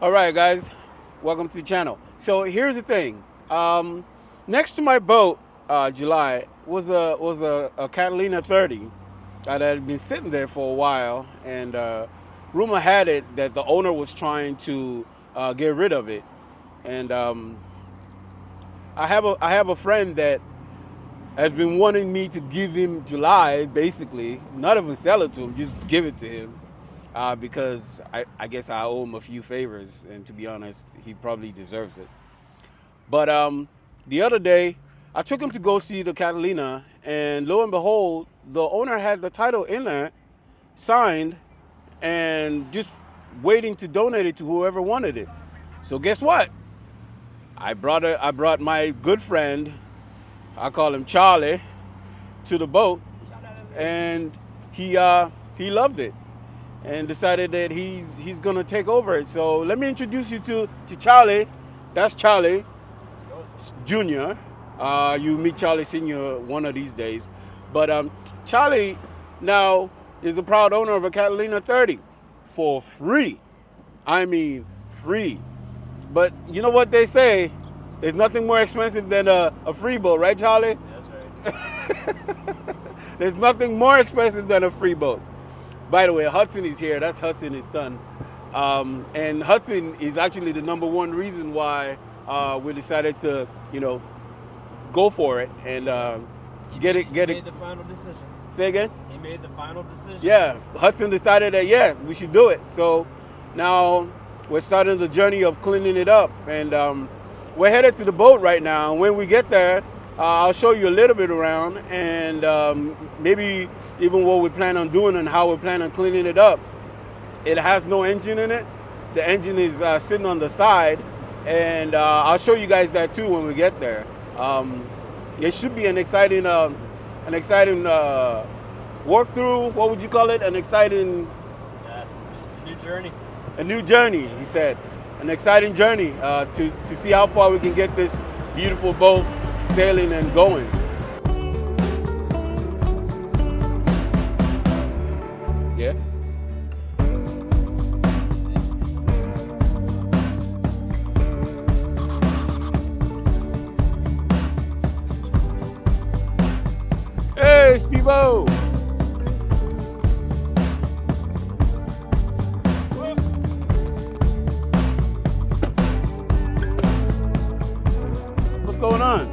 All right, guys, welcome to the channel. So here's the thing. Next to my boat, July was a Catalina 30 that had been sitting there for a while, and rumor had it that the owner was trying to get rid of it. And I have a friend that has been wanting me to give him July, basically, not even sell it to him, just give it to him. Because I guess I owe him a few favors, and to be honest, he probably deserves it. But the other day, I took him to go see the Catalina, and lo and behold, the owner had the title in there, signed, and just waiting to donate it to whoever wanted it. So guess what? I brought my good friend, I call him Charlie, to the boat, and he loved it and decided that he's gonna take over it. So let me introduce you to Charlie. That's Charlie Jr. You meet Charlie Sr. one of these days. But Charlie now is a proud owner of a Catalina 30 for free. I mean free. But you know what they say? There's nothing more expensive than a free boat, right, Charlie? That's right. There's nothing more expensive than a free boat. By the way, Hudson is here. That's Hudson, his son. And Hudson is actually the number one reason why we decided to, go for it and get it. He made the final decision. Say again? He made the final decision. Yeah, Hudson decided that, yeah, we should do it. So now we're starting the journey of cleaning it up. And we're headed to the boat right now. And when we get there, I'll show you a little bit around and maybe even what we plan on doing and how we plan on cleaning it up. It has no engine in it. The engine is sitting on the side, and I'll show you guys that too when we get there. It should be an exciting walkthrough. What would you call it? An exciting, Yeah, it's a new journey. a new journey. He said, an exciting journey to see how far we can get this beautiful boat sailing and going. Yeah. Hey, Steve-O! What's going on?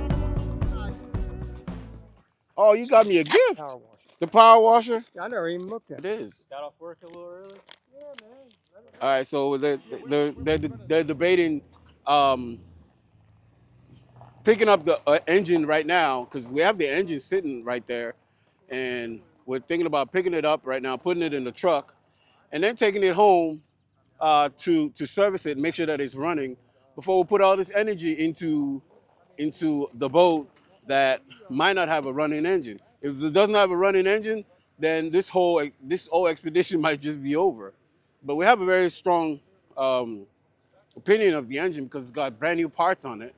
Oh, you got me a gift. Power washer. The power washer? I never even looked at It it. is. Got off work a little early. Yeah, man. All right, so they're debating picking up the engine right now because we have the engine sitting right there, and we're thinking about picking it up right now, putting it in the truck, and then taking it home to service it, make sure that it's running before we put all this energy into the boat that might not have a running engine. If it doesn't have a running engine, then this whole expedition might just be over. But we have a very strong opinion of the engine because it's got brand new parts on it.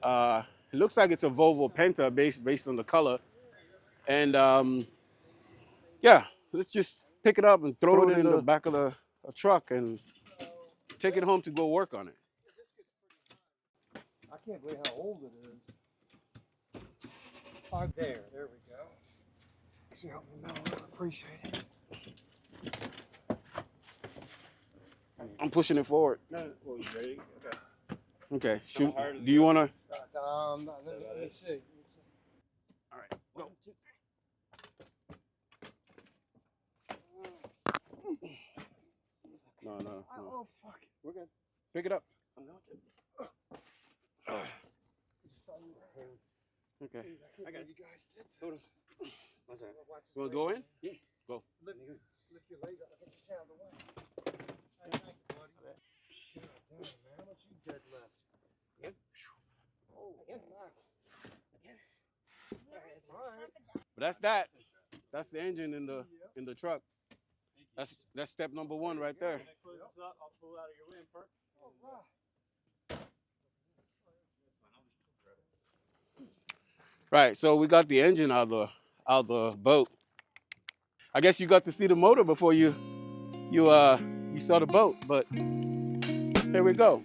It looks like it's a Volvo Penta based on the color. And yeah, let's just pick it up and throw it in the back of the truck and take it home to go work on it. I can't believe how old it is. Oh, there we go. See how me know. I appreciate it. I'm pushing it forward. No, well, you ready? Okay. Okay, shoot. hard is Do you want to? Let me see. All right, go. 1, 2, 3. No. Oh, fuck. We're good. Pick it up. I'm going to. Okay. I got you guys did. Hold on. What's that? You want to go in? Yeah. Go. Lift your leg up. Get your sound away. Hey, thank you, buddy. God damn, man. How much you dead left? Yep. Oh, fuck. All right. But that's that. That's the engine in the truck. That's step number one right there. When I close this up, I'll pull out of your wind part. Oh, wow. Right. So we got the engine out of the boat. I guess you got to see the motor before you saw the boat, but Here we go.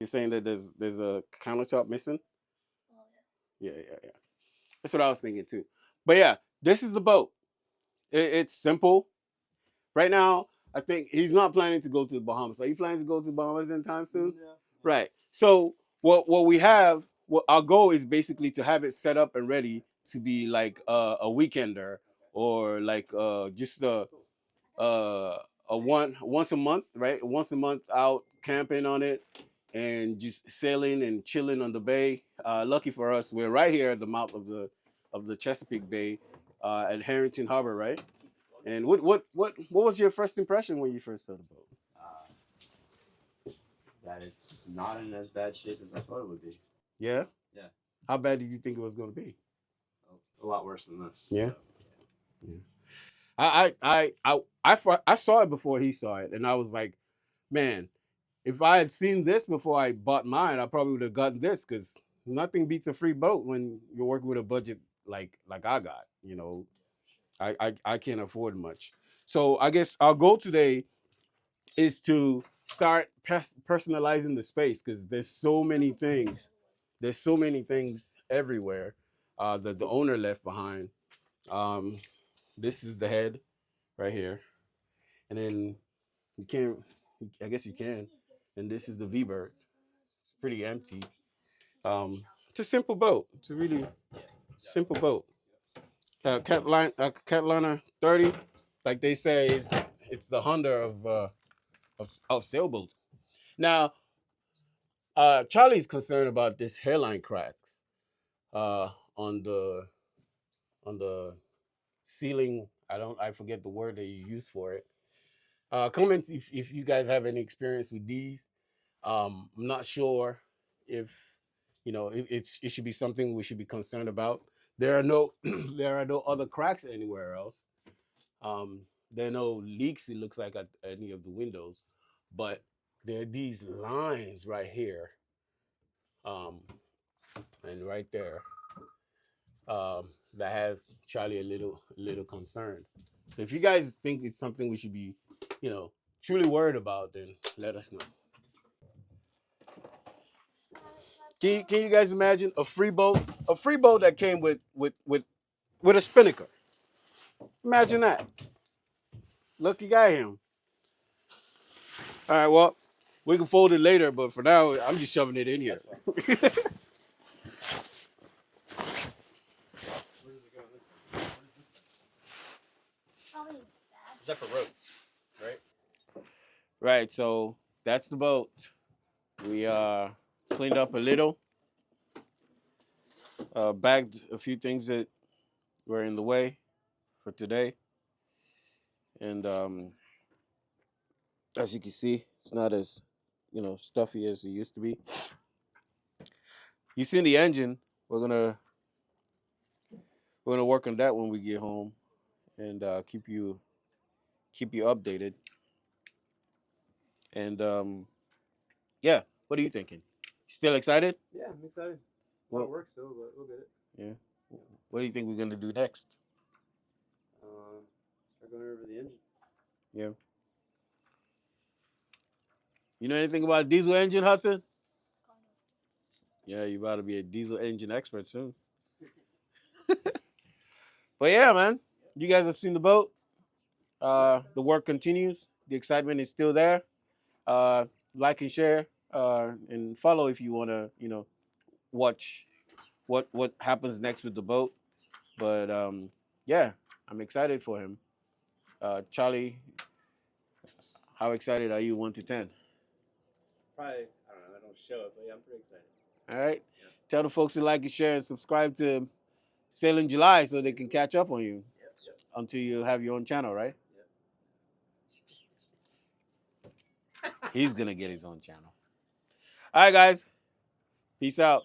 You're saying that there's a countertop missing? Yeah. That's what I was thinking too. But yeah, this is the boat. It's simple. Right now, I think he's not planning to go to the Bahamas. Are you planning to go to the Bahamas anytime soon? Yeah. Right. So what we have, what our goal is basically to have it set up and ready to be like a weekender or like just a once a month, right? Once a month out camping on it and just sailing and chilling on the bay. Lucky for us, we're right here at the mouth of the Chesapeake Bay at Harrington Harbor, right? And what was your first impression when you first saw the boat? That it's not in as bad shape as I thought it would be. Yeah. Yeah. How bad did you think it was going to be? A lot worse than this. Yeah. So, Yeah. I saw it before he saw it, and I was like, man, if I had seen this before I bought mine, I probably would have gotten this because nothing beats a free boat when you're working with a budget like I got. You know, I can't afford much. So I guess our goal today is to start personalizing the space because there's so many things. There's so many things everywhere that the owner left behind. Um, this is the head right here, and then you can't. I guess you can. And this is the V-bird. It's pretty empty. It's a simple boat. It's a really simple boat. Catliner 30, like they say, it's the Honda of sailboats. Now, Charlie's concerned about this hairline cracks uh, on the on the ceiling. I forget the word that you use for it. Comment if you guys have any experience with these. I'm not sure if it should be something we should be concerned about. There are no there are no other cracks anywhere else. There are no leaks. It looks like at any of the windows, but there are these lines right here, um, and right there, that has Charlie a little concerned. So if you guys think it's something we should be, truly worried about, then let us know. Can you guys imagine a free boat? A free boat that came with a spinnaker. Imagine that. Lucky guy him. All right, well, we can fold it later, but for now, I'm just shoving it in here. where does it go? What is this thing? Is that for rope? Right? Right, so that's the boat. We cleaned up a little, bagged a few things that were in the way for today, and as you can see, it's not as stuffy as it used to be. You seen the engine? We're gonna work on that when we get home, and keep you updated. And yeah, what are you thinking? Still excited? Yeah, I'm excited. A lot of work still, but we'll get it. Yeah. What do you think we're gonna do next? Start going over the engine. Yeah. You know anything about diesel engine, Hudson? Yeah, you about to be a diesel engine expert soon. But yeah, man, you guys have seen the boat. The work continues. The excitement is still there. Like and share, and follow if you want to, watch what happens next with the boat. But yeah, I'm excited for him. Charlie, how excited are you, 1 to 10? Probably, I don't know. I don't show it, but yeah, I'm pretty excited. All right. Yeah. Tell the folks to like and share and subscribe to Sailing July so they can catch up on you Yep. until you have your own channel, right? Yep. He's gonna get his own channel. All right, guys. Peace out.